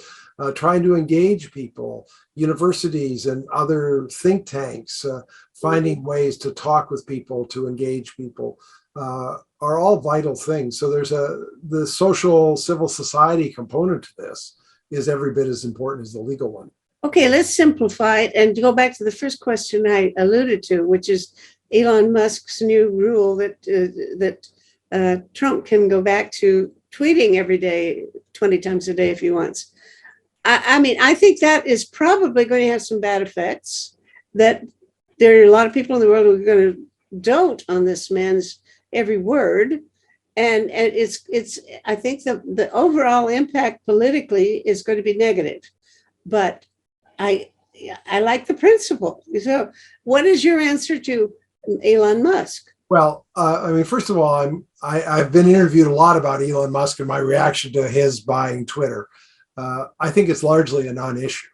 trying to engage people, universities and other think tanks, finding ways to talk with people, to engage people, are all vital things. So there's the social civil society component to this is every bit as important as the legal one. Okay, let's simplify it and go back to the first question I alluded to, which is Elon Musk's new rule that Trump can go back to tweeting every day, 20 times a day if he wants. I mean, I think that is probably going to have some bad effects, that there are a lot of people in the world who are going to dote on this man's every word. And it's I think the overall impact politically is going to be negative. But I like the principle. So what is your answer to Elon Musk? Well, I mean, first of all, I've been interviewed a lot about Elon Musk and my reaction to his buying Twitter. I think it's largely a non-issue.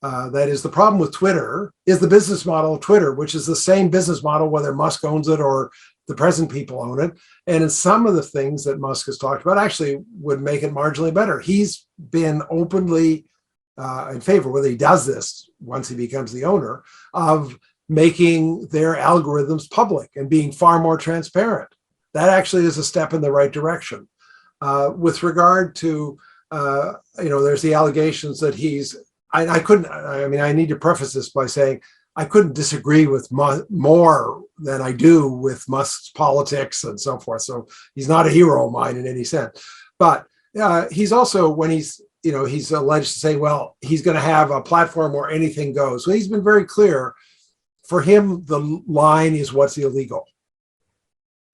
That is, the problem with Twitter is the business model of Twitter, which is the same business model whether Musk owns it or the present people own it. And in some of the things that Musk has talked about actually would make it marginally better. He's been openly in favor, whether he does this once he becomes the owner, of making their algorithms public and being far more transparent. That actually is a step in the right direction. With regard to, there's the allegations that I need to preface this by saying I couldn't disagree with more than I do with Musk's politics and so forth. So he's not a hero of mine in any sense. But he's also, when he's alleged to say, well, he's going to have a platform where anything goes. So he's been very clear. For him, the line is what's illegal.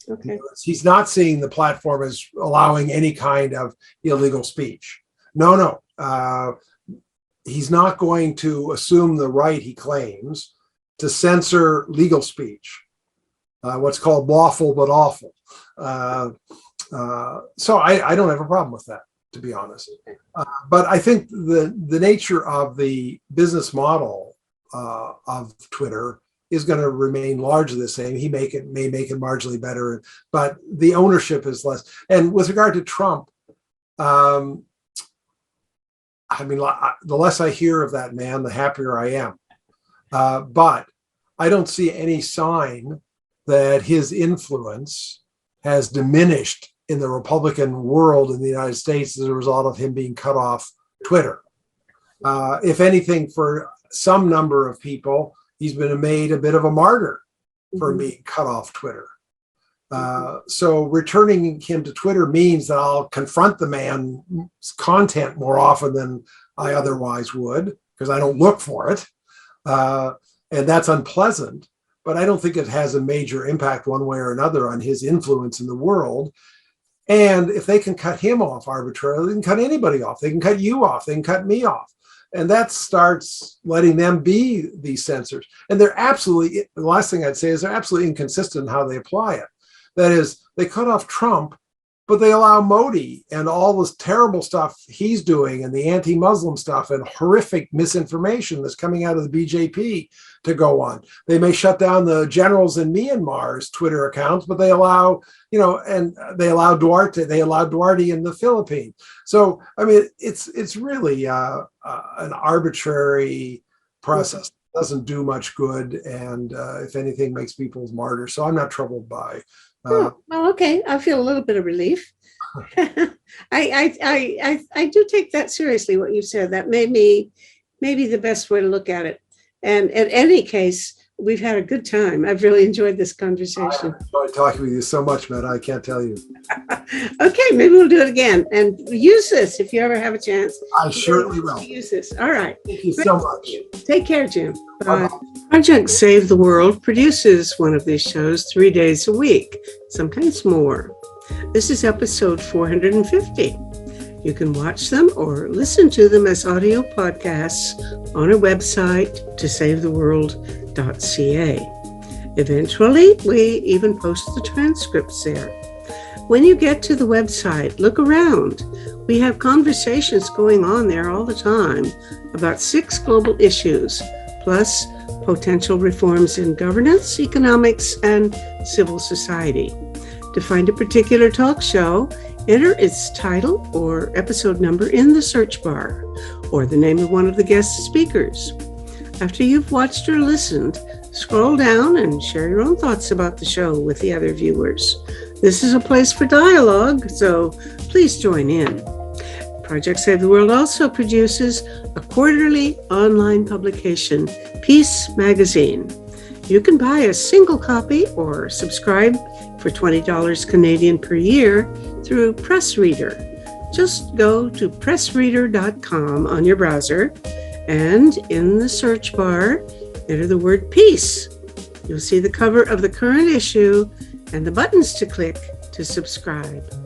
Okay. He's not seeing the platform as allowing any kind of illegal speech. No. He's not going to assume the right he claims to censor legal speech, what's called lawful but awful. So I don't have a problem with that, to be honest. But I think the nature of the business model of Twitter is going to remain largely the same. He may make it marginally better, but the ownership is less. And with regard to Trump, I mean, the less I hear of that man, the happier I am. But I don't see any sign that his influence has diminished in the Republican world in the United States as a result of him being cut off Twitter. If anything, for some number of people, he's been made a bit of a martyr for being cut off Twitter. So returning him to Twitter means that I'll confront the man's content more often than I otherwise would, because I don't look for it. And that's unpleasant, but I don't think it has a major impact one way or another on his influence in the world. And if they can cut him off arbitrarily, they can cut anybody off. They can cut you off. They can cut me off. And that starts letting them be these censors. And they're absolutely, the last thing I'd say is they're absolutely inconsistent in how they apply it. That is, they cut off Trump, but they allow Modi and all this terrible stuff he's doing and the anti-Muslim stuff and horrific misinformation that's coming out of the BJP to go on. They may shut down the generals in Myanmar's Twitter accounts, but they allow, and they allow Duarte in the Philippines. So, I mean, it's really an arbitrary process. It doesn't do much good, and if anything, makes people martyrs. So I'm not troubled by. Well, okay. I feel a little bit of relief. I do take that seriously, what you said. That may be the best way to look at it. And in any case, we've had a good time. I've really enjoyed this conversation. I enjoyed talking with you so much, Matt. I can't tell you. Okay, maybe we'll do it again. And use this if you ever have a chance. I certainly will. Use this. All right. Thank you so much. Take care, Jim. Bye. Bye-bye. Project Save the World produces one of these shows 3 days a week, sometimes more. This is episode 450. You can watch them or listen to them as audio podcasts on our website, tosavetheworld.ca. Eventually, we even post the transcripts there. When you get to the website, look around. We have conversations going on there all the time about 6 global issues, plus potential reforms in governance, economics, and civil society. To find a particular talk show, enter its title or episode number in the search bar, or the name of one of the guest speakers. After you've watched or listened, scroll down and share your own thoughts about the show with the other viewers. This is a place for dialogue, so please join in. Project Save the World also produces a quarterly online publication, Peace Magazine. You can buy a single copy or subscribe for $20 Canadian per year through PressReader. Just go to pressreader.com on your browser, and in the search bar, enter the word peace. You'll see the cover of the current issue and the buttons to click to subscribe.